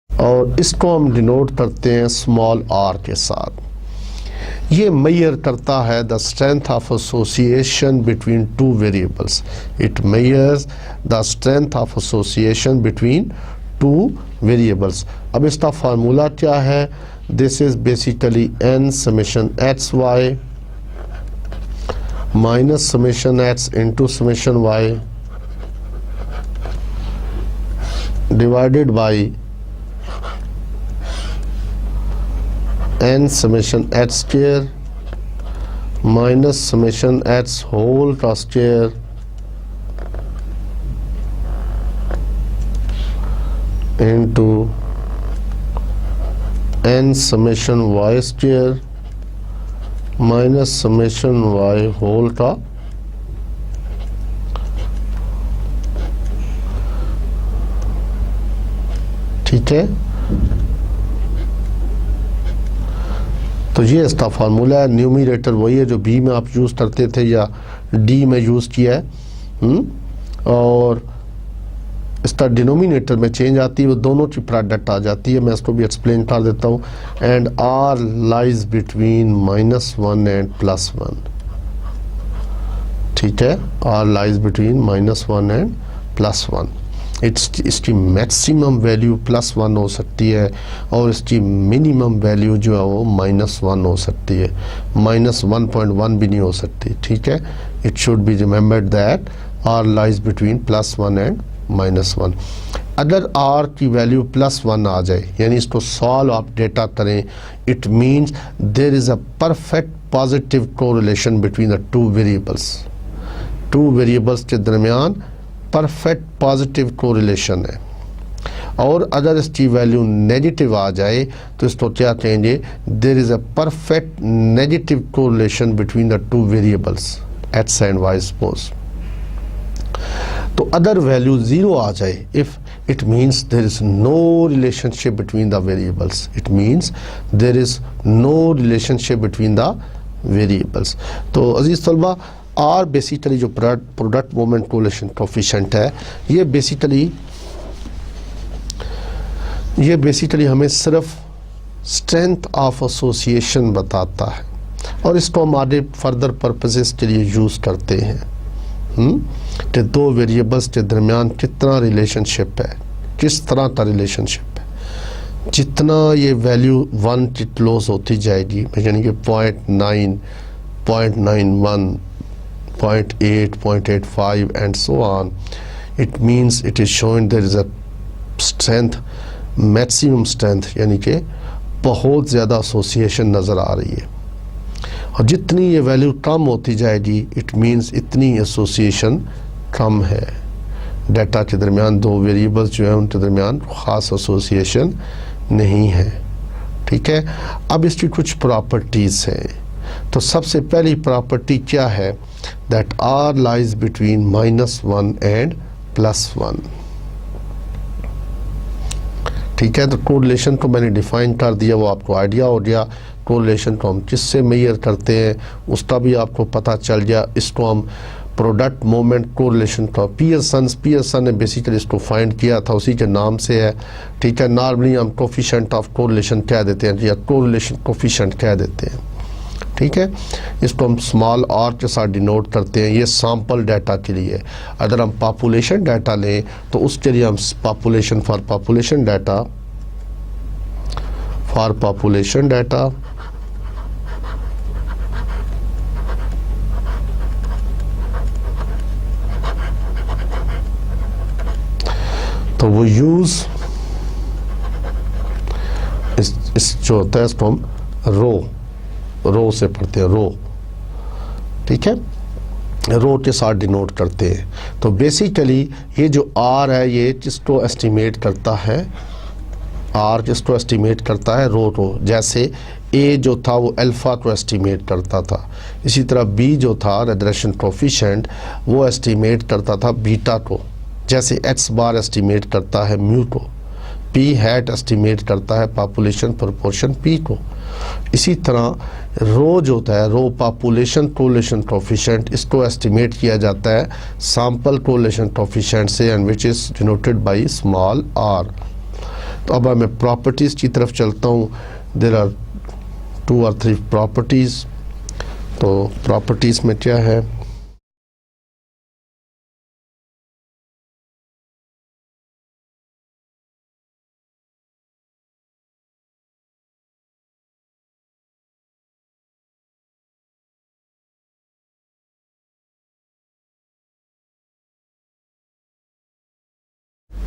और इसको हम डिनोट करते हैं स्मॉल आर के साथ। ये मेजर करता है the strength of association between 2 variables. It measures the strength of association between 2 variables. अब इसका फार्मूला क्या है? This is basically n summation x Y minus summation x into summation Y divided by n summation h square minus summation h whole square into n summation y square minus summation y whole का ठीक है। तो ये इसका फार्मूला है। न्यूमरेटर वही है जो बी में आप यूज़ करते थे या डी में यूज़ किया है। और इसका डिनोमिनेटर में चेंज आती है, वो दोनों की प्रोडक्ट आ जाती है। मैं इसको भी एक्सप्लेन कर देता हूँ। And r lies between -1 and +1, ठीक है, आर लाइज बिटवीन -1 एंड +1। इसकी मैक्सिमम वैल्यू +1 हो सकती है और इसकी मिनिमम वैल्यू जो है वो -1 हो सकती है, -1.1 भी नहीं हो सकती, ठीक है। It should be remembered that r lies between +1 and -1। अगर आर की वैल्यू +1 आ जाए, यानी इसको सॉल्व आप डेटा करें, it means there is a perfect positive correlation between the two variables. Two variables के दरमियान परफेक्ट पॉजिटिव कोरिलेशन है। और अगर इसकी वैल्यू नेगेटिव आ जाए तो इसको क्या कहेंगे, there is a perfect negative correlation between the two variables x and y suppose. तो अदर वैल्यू 0 आ जाए, if it means there is no relationship between the variables, it means there is no relationship between the variables. तो अजीज तलबा, आर बेसिकली जो प्रोडक्ट मोमेंट कोरिलेशन कोफिशिएंट है, ये बेसिकली हमें सिर्फ स्ट्रेंथ ऑफ एसोसिएशन बताता है और इसको हम आगे फर्दर पर्पसेस के लिए यूज़ करते हैं कि दो वेरिएबल्स के दरमियान कितना रिलेशनशिप है, किस तरह का रिलेशनशिप है। जितना ये वैल्यू 1 की क्लोज होती जाएगी, यानी कि 0.9, 0.91, 0.8, 0.85 and so on, it means it is showing there is a strength, maximum strength, यानी कि बहुत ज़्यादा एसोसिएशन नज़र आ रही है। और जितनी ये वैल्यू कम होती जाएगी, इट मीन्स इतनी एसोसिएशन कम है। डाटा के दरमियान दो वेरिएबल्स जो हैं उनके दरमियान ख़ास एसोसिएशन नहीं है, ठीक है। अब इसकी कुछ प्रॉपर्टीज़ हैं। तो सबसे पहली प्रॉपर्टी क्या है, that r lies between -1 and +1, ठीक है। तो कोरिलेशन को मैंने डिफाइन कर दिया, वो आपको आइडिया हो गया। कोरिलेशन को हम किससे मेजर करते हैं उसका भी आपको पता चल गया। इसको हम प्रोडक्ट मोमेंट कोरिलेशन का पियर्सन ने बेसिकली इसको फाइंड किया था, उसी के नाम से है, ठीक है। नॉर्मली हम कोफिशिएंट ऑफ कोरिलेशन कह देते हैं या कोरिलेशन कोफिशिएंट कह देते हैं, ठीक है। इसको हम स्मॉल आर के साथ डिनोट करते हैं। ये सैंपल डाटा के लिए। अगर हम पॉपुलेशन डाटा लें तो उसके लिए हम पॉपुलेशन डाटा तो वो यूज़ इस जो होता है इसको हम रो से पढ़ते हैं, रो, ठीक है, रो के साथ डिनोट करते हैं। तो बेसिकली ये जो आर है ये किसको एस्टिमेट करता है, आर किसको एस्टिमेट करता है, रो। जैसे ए जो था वो अल्फ़ा को एस्टिमेट करता था, इसी तरह बी जो था रिग्रेशन कोफिशिएंट वो एस्टिमेट करता था बीटा को, जैसे एक्स बार एस्टिमेट करता है म्यू को, पी हैट एस्टिमेट करता है पॉपुलेशन प्रोपोर्शन पी को। इसी तरह रो जो होता है, रो पॉपुलेशन कोरिलेशन कोफिशिएंट, इसको एस्टिमेट किया जाता है सैंपल कोरिलेशन कोफिशिएंट से, and which is denoted by small r. तो अब मैं प्रॉपर्टीज़ की तरफ चलता हूँ। There are 2 or 3 properties. तो प्रॉपर्टीज़ में क्या है,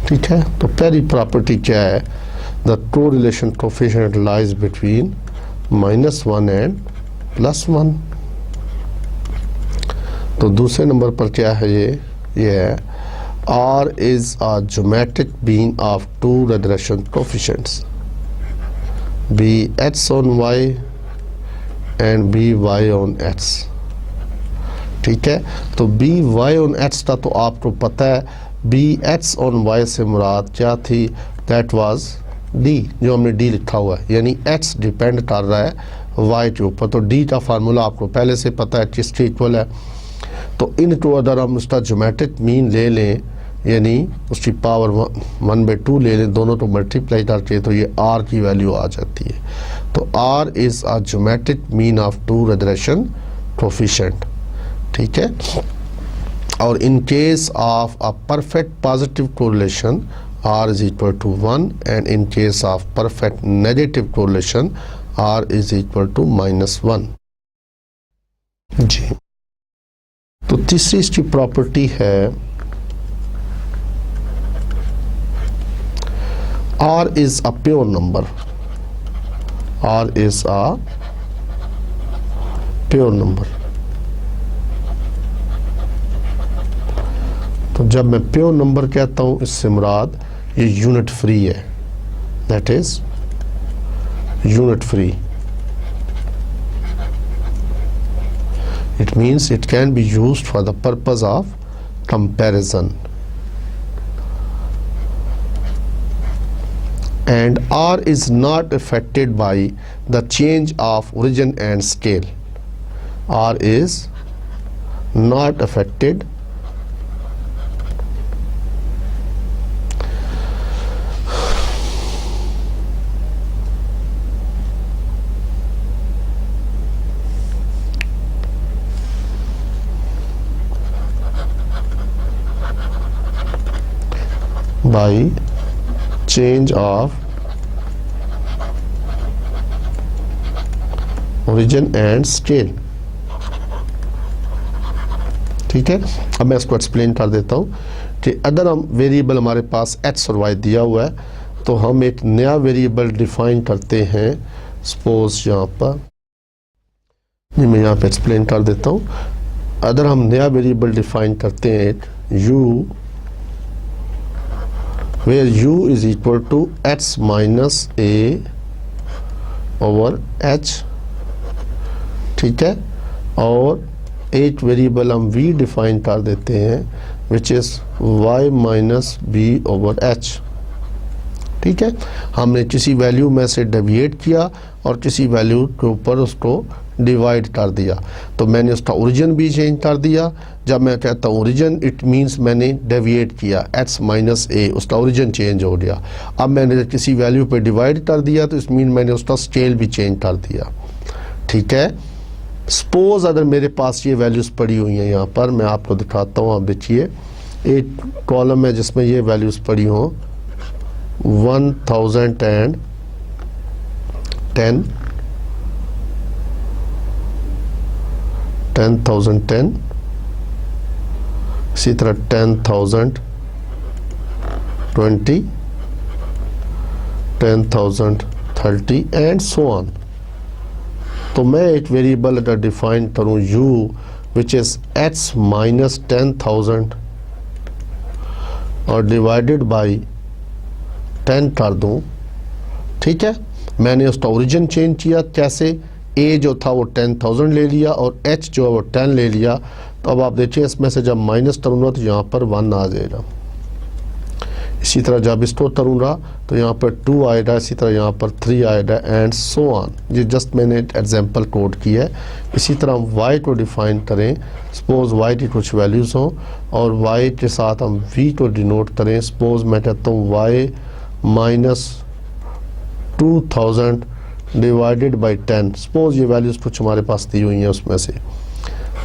ठीक है। तो पहली प्रॉपर्टी क्या है, the correlation coefficient lies between -1 and +1। तो दूसरे नंबर पर क्या है, ये है R is a geometric mean of 2 regression coefficients, B x on y and B y on x, ठीक है। तो B y on x का तो आपको पता है, बी एक्स ऑन वाई से मुराद क्या थी, दैट वाज डी, जो हमने डी लिखा हुआ है, यानी एक्स डिपेंड कर रहा है वाई के ऊपर। तो डी का फार्मूला आपको पहले से पता है किसके इक्वल है। तो इनको अगर हम उसका ज्योमेट्रिक मीन ले लें, यानी उसकी पावर 1/2 ले लें, दोनों तो मल्टीप्लाई करके, तो ये r की वैल्यू आ जाती है। तो r is a geometric mean of two regression coefficient, ठीक है। और in case of a perfect positive correlation r is equal to 1 and in case of perfect negative correlation r is equal to -1 जी। तो तीसरी इसकी प्रॉपर्टी है r is a pure number, r is a pure number। तो जब मैं प्योर नंबर कहता हूं, इससे मुराद ये यूनिट फ्री है, that is unit free. It means it can be used for the purpose of comparison and r is not affected by the change of origin and scale, r is not affected by change of origin and scale, ठीक है। अब मैं इसको एक्सप्लेन कर देता हूँ कि अगर हम वेरिएबल हमारे पास x और y दिया हुआ है, तो हम एक नया वेरिएबल डिफाइन करते हैं। सपोज यहाँ पर मैं यहाँ पे एक्सप्लेन कर देता हूँ। अगर हम नया वेरिएबल डिफाइन करते हैं एक u, where u is equal to x minus a over h, ठीक है। और एक वेरिएबल हम v डिफाइन कर देते हैं which is y minus b over h, ठीक है। हमने किसी वैल्यू में से डेविएट किया और किसी वैल्यू के ऊपर उसको डिवाइड कर दिया, तो मैंने उसका ओरिजिन भी चेंज कर दिया। जब मैं कहता हूँ ओरिजिन, इट मींस मैंने डेविएट किया, x माइनस ए, उसका ओरिजिन चेंज हो गया। अब मैंने किसी वैल्यू पे डिवाइड कर दिया, तो इस मीन मैंने उसका स्केल भी चेंज कर दिया, ठीक है। सपोज अगर मेरे पास ये वैल्यूज़ पड़ी हुई हैं, यहाँ पर मैं आपको दिखाता हूँ। आप देखिए एक कॉलम है जिसमें ये वैल्यूज़ पड़ी हों 1010, 10,010, इसी तरह 10,020, 10,030 एंड सो ऑन। तो मैं एक वेरिएबल अगर डिफाइन करूं u which is x minus 10,000 और डिवाइडेड बाई 10 कर दूं, ठीक है। मैंने उसका ओरिजिन चेंज किया, कैसे? a जो था वो 10,000 ले लिया और h जो है वो 10 ले लिया। तो अब आप देखिए इसमें से जब माइनस करूँगा तो यहाँ पर 1 आ जाएगा। इसी तरह जब इसको करूँगा तो यहाँ पर 2 आएगा, इसी तरह यहाँ पर 3 आएगा एंड सो ऑन। ये जस्ट मैंने एग्जांपल कोड किया है। इसी तरह हम y को डिफाइन करें। सपोज y की कुछ वैल्यूज़ हों और y के साथ हम v को डिनोट करें। सपोज मैं कहता हूँ y minus 2000 divided by 10। Suppose ये वैल्यूज़ कुछ हमारे पास दी हुई हैं उसमें से।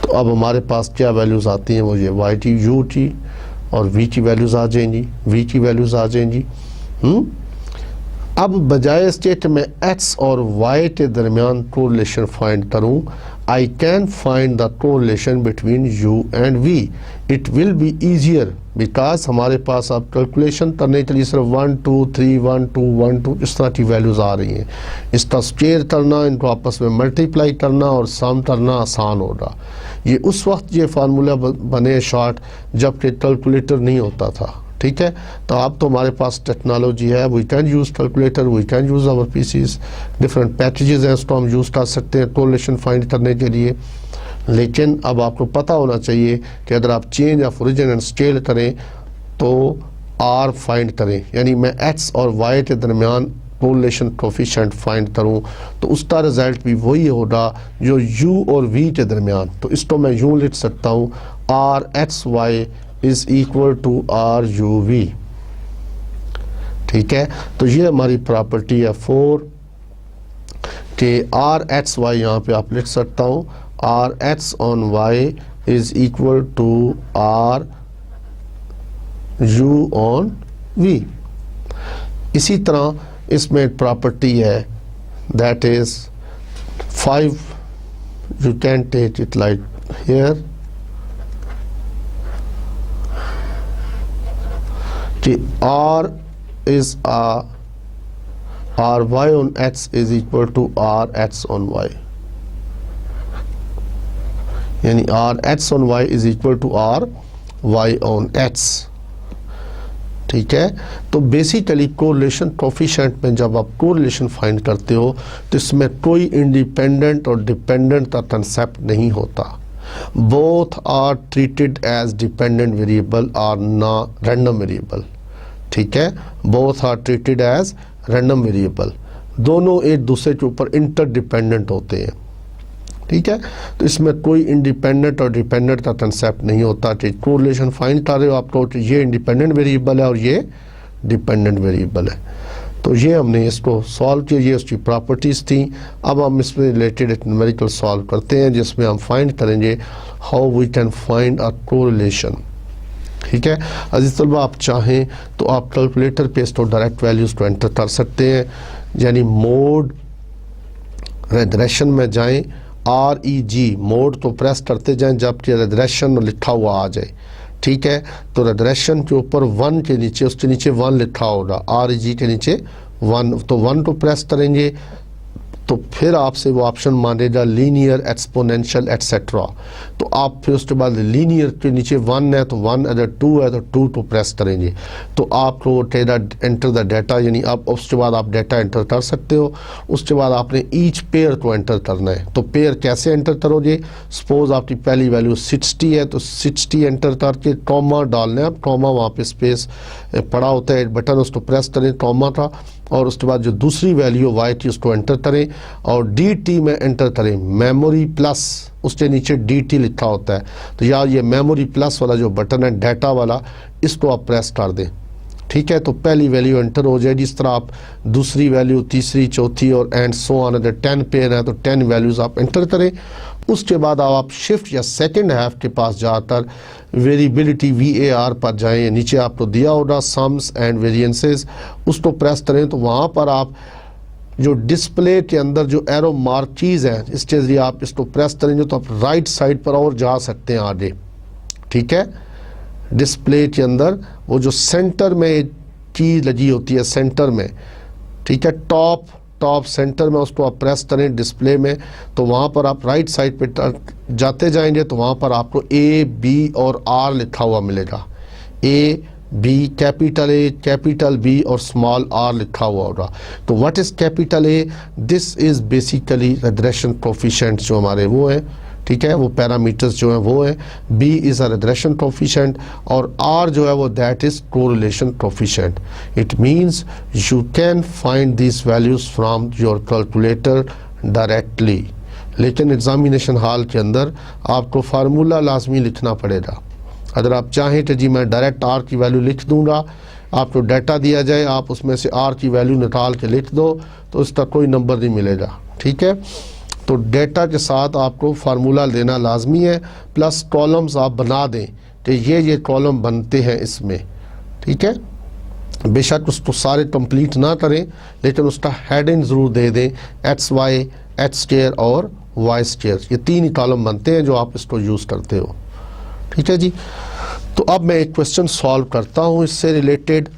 तो अब हमारे पास क्या वैल्यूज़ आती हैं, वो ये y की, u की और v की वैल्यूज़ आ जाएंगी, v की वैल्यूज़ आ जाएंगी। अब बजाय इसके कि मैं x और y के दरमियान कोरिलेशन फाइंड करूं, I can find the correlation between u and v। It will be easier because हमारे पास अब कैलकुलेशन करने के लिए सिर्फ 1 2 3 1 2 1 2 इस तरह की वैल्यूज़ आ रही हैं। इसका स्क्वायर करना, इनको आपस में मल्टीप्लाई करना और सम करना आसान होगा। ये उस वक्त ये फार्मूला बने शॉर्ट जबकि कैलकुलेटर नहीं होता था, ठीक है। तो अब तो हमारे पास टेक्नोलॉजी है, we can use calculator, we can use our PCs, different packages हैं, उसको हम यूज़ कर सकते हैं कोरिलेशन फाइंड करने के लिए। लेकिन अब आपको पता होना चाहिए कि अगर आप change of origin and scale करें तो आर फाइंड करें, यानी मैं एक्स और वाई के दरमियान कोरिलेशन कोफिशिएंट फाइंड करूं तो उसका रिजल्ट भी वही होगा जो u और v के दरमियान। तो इसको मैं यूँ लिख सकता हूँ r x y is equal to r u v. ठीक है, तो ये हमारी प्रॉपर्टी है 4 के आर एच वाई, यहाँ पे आप लिख सकता हूँ r h on y is equal to r u on v. इसी तरह इसमें एक प्रॉपर्टी है that is 5, you can take it like here कि R is R y on x is equal to R x on y, यानी R x on y is equal to R y on x। ठीक है, तो बेसिकली कोरिलेशन कोफिशिएंट में जब आप कोरिलेशन फाइंड करते हो तो इसमें कोई इंडिपेंडेंट और डिपेंडेंट का कंसेप्ट नहीं होता। Both are treated as dependent variable और ना रैंडम वेरिएबल। ठीक है, both are treated as random variable, दोनों एक दूसरे के ऊपर इंटरडिपेंडेंट होते हैं। ठीक है, तो इसमें कोई इंडिपेंडेंट और डिपेंडेंट का कंसेप्ट नहीं होता कि कोरिलेशन फाइंड कर रहे हो आपको कि ये इंडिपेंडेंट वेरिएबल है और ये डिपेंडेंट वेरिएबल है। तो ये हमने इसको सॉल्व किया, ये उसकी प्रॉपर्टीज़ थी। अब हम इसमें रिलेटेड एक न्यूमेरिकल सॉल्व करते हैं जिसमें हम फाइंड करेंगे how we can find a correlation. ठीक है अजीज तलबा, आप चाहें तो आप कैलकुलेटर पे इसको डायरेक्ट वैल्यूज़ को एंटर कर सकते हैं, यानी मोड रिग्रेशन में जाएं, REG मोड तो प्रेस करते जाएं जबकि रिग्रेशन लिखा हुआ आ जाए। ठीक है, तो रिग्रेशन के ऊपर 1 के नीचे, उसके नीचे 1 लिखा होगा, REG के नीचे 1, तो 1 को प्रेस करेंगे तो फिर आपसे वो ऑप्शन मांगेगा लीनियर, एक्सपोनेंशियल एटसेट्रा। तो आप फिर उसके बाद लीनियर के नीचे 1 है तो 1, अगर 2 है तो 2 को प्रेस करेंगे तो आपको डेटा एंटर द डाटा, यानी अब उसके बाद आप डाटा एंटर कर सकते हो। उसके बाद आपने ईच पेयर को एंटर करना है। तो पेयर कैसे एंटर करोगे, सपोज आपकी पहली वैल्यू 60 है तो 60 एंटर करके कॉमा डालना है। अब कॉमा वहाँ पे स्पेस पड़ा होता है, एक बटन उसको प्रेस करें कॉमा का, और उसके बाद जो दूसरी वैल्यू वाई टी उसको एंटर करें और डी टी में एंटर करें मेमोरी प्लस, उसके नीचे डी टी लिखा होता है। तो यार ये मेमोरी प्लस वाला जो बटन है डाटा वाला, इसको आप प्रेस कर दें। ठीक है, तो पहली वैल्यू एंटर हो जाएगी। इस तरह आप दूसरी वैल्यू, तीसरी, चौथी और एंड सो ऑन। अगर 10 पेयर है तो 10 वैल्यूज़ आप एंटर करें। उसके बाद आप शिफ्ट या सेकंड हाफ के पास जाकर वेरिएबिलिटी VAR पर जाएं, नीचे आपको दिया होगा सम्स एंड वेरिएंसेस, उसको प्रेस करें तो वहाँ पर आप जो डिस्प्ले के अंदर जो एरो मार्क चीज़ है इसके जरिए आप इसको प्रेस करेंगे तो आप राइट साइड पर और जा सकते हैं आगे। ठीक है, डिस्प्ले के अंदर वो जो सेंटर में एक चीज़ लगी होती है सेंटर में, ठीक है, टॉप सेंटर में, उसको आप प्रेस करें डिस्प्ले में तो वहाँ पर आप राइट साइड पे जाते जाएंगे तो वहाँ पर आपको A, B और R लिखा हुआ मिलेगा। A, B, capital A, capital B और स्मॉल r लिखा हुआ होगा। तो what is capital A? This is basically regression coefficient जो हमारे वो हैं। ठीक है, वो पैरामीटर्स जो हैं वो हैं। B is a regression coefficient और R जो है वो that is correlation coefficient. It means you can find this values from your calculator directly, लेकिन एग्जामिनेशन हॉल के अंदर आपको फार्मूला लाजमी लिखना पड़ेगा। अगर आप चाहें तो जी मैं डायरेक्ट R की वैल्यू लिख दूंगा, आपको डाटा दिया जाए आप उसमें से R की वैल्यू निकाल के लिख दो तो उसका कोई नंबर नहीं मिलेगा। ठीक है, तो डेटा के साथ आपको फार्मूला देना लाजमी है, प्लस कॉलम्स आप बना दें कि ये कॉलम बनते हैं इसमें। ठीक है, बेशक उसको सारे कंप्लीट ना करें लेकिन उसका हेडिंग ज़रूर दे दें, XY, H² और Y², ये 3 ही कॉलम बनते हैं जो आप इसको यूज़ करते हो। ठीक है जी, तो अब मैं एक क्वेश्चन सॉल्व करता हूँ इससे रिलेटेड,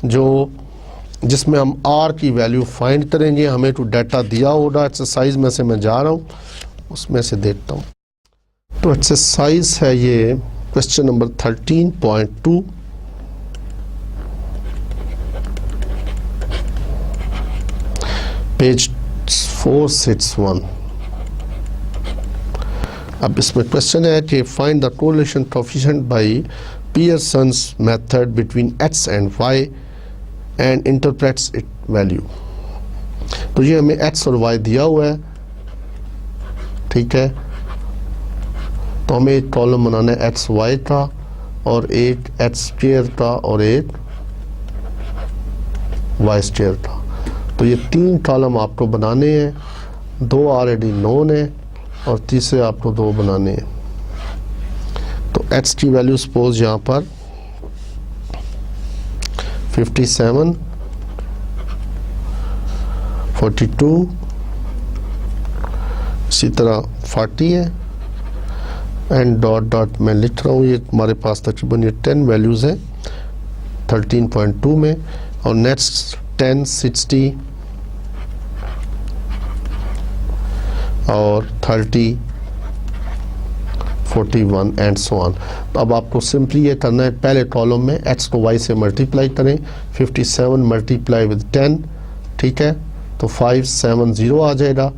जो जिसमें हम R की वैल्यू फाइंड करेंगे। हमें तो डाटा दिया होगा, एक्सरसाइज में से मैं जा रहा हूँ उसमें से देखता हूँ। तो एक्सरसाइज है ये क्वेश्चन नंबर 13.2, पेज 461। अब इसमें क्वेश्चन है कि find the correlation coefficient by Pearson's method between x and y and interprets it value. तो ये हमें x और y दिया हुआ है। ठीक है, तो हमें एक कॉलम बनाना है XY का और एक एच स्क्वायर था और एक वाई स्क्वायर था। तो ये 3 कॉलम आपको बनाने हैं, 2 ऑलरेडी नोन है और तीसरे आपको 2 बनाने हैं। तो एच की वैल्यू सपोज यहाँ पर 57, 42, इसी तरह 40 है एंड डॉट डॉट मैं लिख रहा हूँ। ये हमारे पास तकरीबन ये 10 वैल्यूज़ हैं 13.2 में, और नेक्स्ट 10, 60 और 30, 41 एंड सो ऑन। तो अब आपको सिंपली ये करना है, पहले कॉलम में x को y से मल्टीप्लाई करें, 57 मल्टीप्लाई विद 10, ठीक है, तो 570 आ जाएगा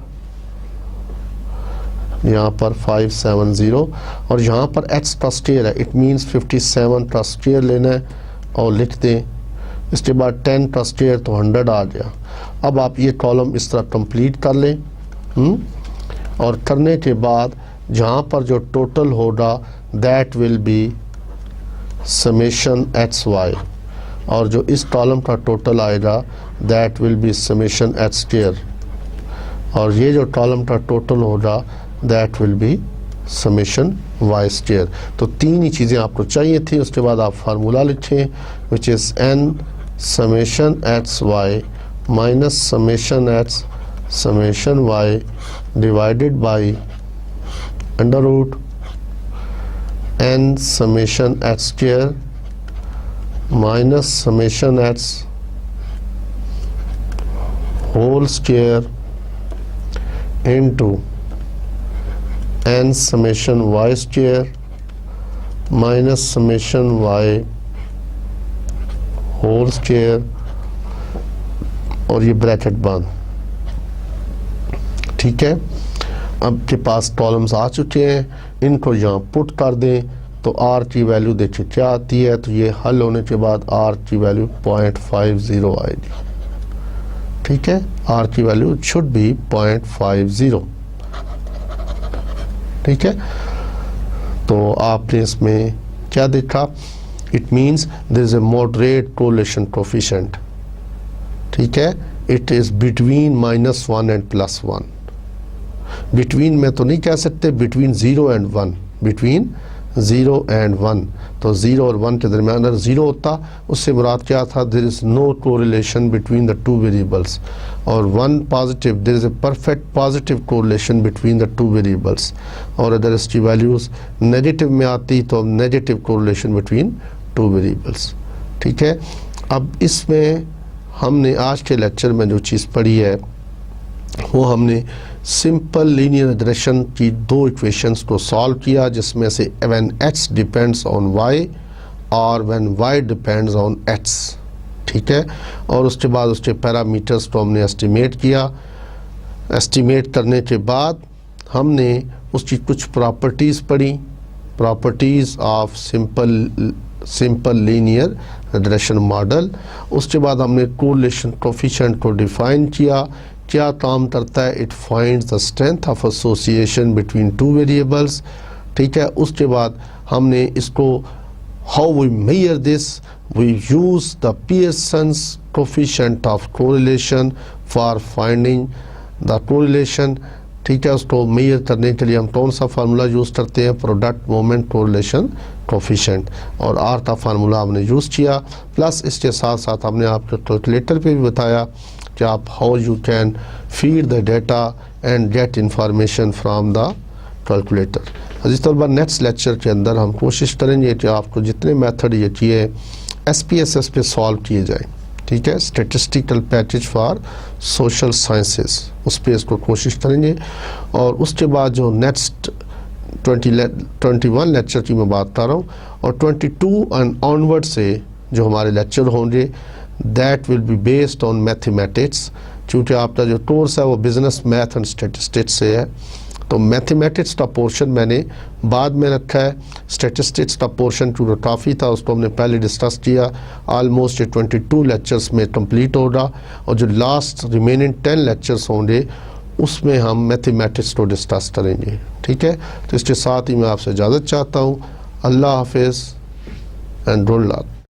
यहाँ पर 570, और यहाँ पर x का स्क्वायर है, इट मीन्स 57 का स्क्वायर लेना है और लिख दें। इसके बाद 10 का स्क्वायर तो 100 आ गया। अब आप ये कॉलम इस तरह कंप्लीट कर लें और करने के बाद जहाँ पर जो टोटल होगा that will be summation x y, और जो इस कॉलम का टोटल आएगा that will be summation x square, और ये जो कॉलम का टोटल होगा that will be summation Y square. तो 3 ही चीज़ें आपको चाहिए थी। उसके बाद आप फार्मूला लिखें which is n summation x Y minus summation x summation Y divided by under root n summation x square minus summation x whole square into n summation Y square minus summation Y whole square, और ये ब्रैकेट बंद, ठीक है। अब के पास कॉलम्स आ चुके हैं, इनको यहाँ पुट कर दें तो आर की वैल्यू देखिए क्या आती है। तो ये हल होने के बाद आर की वैल्यू 0.50 आएगी, ठीक है। आर की वैल्यू शुड बी 0.50, ठीक है। तो आपने इसमें क्या देखा, it means there is a moderate correlation coefficient, ठीक है। It is between -1 and +1। Between में तो नहीं कह सकते, बिटवीन 0 एंड 1, बिटवीन 0 एंड 1। तो 0 और 1 के दरमियान अगर 0 होता उससे मुराद क्या था, there is no correlation between the 2 variables, और 1 positive, there is a perfect positive correlation between the 2 variables, और अगर इसकी वैल्यूज़ नेगेटिव में आती तो नेगेटिव कोरिलेशन बिटवीन 2 वेरिएबल्स, ठीक है। अब इसमें हमने आज के लेक्चर में जो चीज़ पढ़ी है वो हमने सिंपल लीनियर रिग्रेशन की 2 इक्वेशंस को सॉल्व किया, जिसमें से when x depends on y और when y depends on x, ठीक है। और उसके बाद उसके पैरामीटर्स को हमने एस्टिमेट किया। एस्टिमेट करने के बाद हमने उसकी कुछ प्रॉपर्टीज़ पढ़ी, properties of simple linear regression model. उसके बाद हमने कोरिलेशन कोफिशिएंट को डिफाइन किया, क्या काम करता है, it finds the strength of association between 2 variables, ठीक है। उसके बाद हमने इसको how we measure this, we use the Pearson's coefficient of correlation for finding the correlation, ठीक है। उसको मेजर करने के लिए हम कौन सा फार्मूला यूज़ करते हैं, प्रोडक्ट मोमेंट कोरिलेशन कोफिशिएंट, और आर का फार्मूला हमने यूज़ किया। प्लस इसके साथ साथ हमने आपको कैलकुलेटर पे भी बताया कि आप how you can feed the data and get information from the calculator. इस तरह नेक्स्ट लेक्चर के अंदर हम कोशिश करेंगे कि आपको जितने मेथड ये किए SPSS पे सॉल्व किए जाए, ठीक है, statistical package for social sciences, उस पर इसको कोशिश करेंगे। और उसके बाद जो नेक्स्ट 21 लेक्चर की मैं बात कर रहा हूँ, और 22 एंड ऑनवर्ड से जो हमारे लेक्चर होंगे that will be based on mathematics, क्योंकि आपका जो कोर्स है वो बिजनेस मैथ एंड स्टैटिस्टिक्स से है। तो मैथमेटिक्स का पोर्शन मैंने बाद में रखा है, स्टैटिस्टिक्स का पोर्शन जो काफ़ी था उसको हमने पहले डिस्कस किया, ऑलमोस्ट 22 लेक्चर्स में कंप्लीट होगा, और जो लास्ट रिमेनिंग 10 लेक्चर्स होंगे उसमें हम मैथमेटिक्स को डिस्कस करेंगे, ठीक है। तो इसके साथ ही मैं आपसे इजाज़त चाहता हूँ। अल्लाह हाफिज़। and 2 lakh.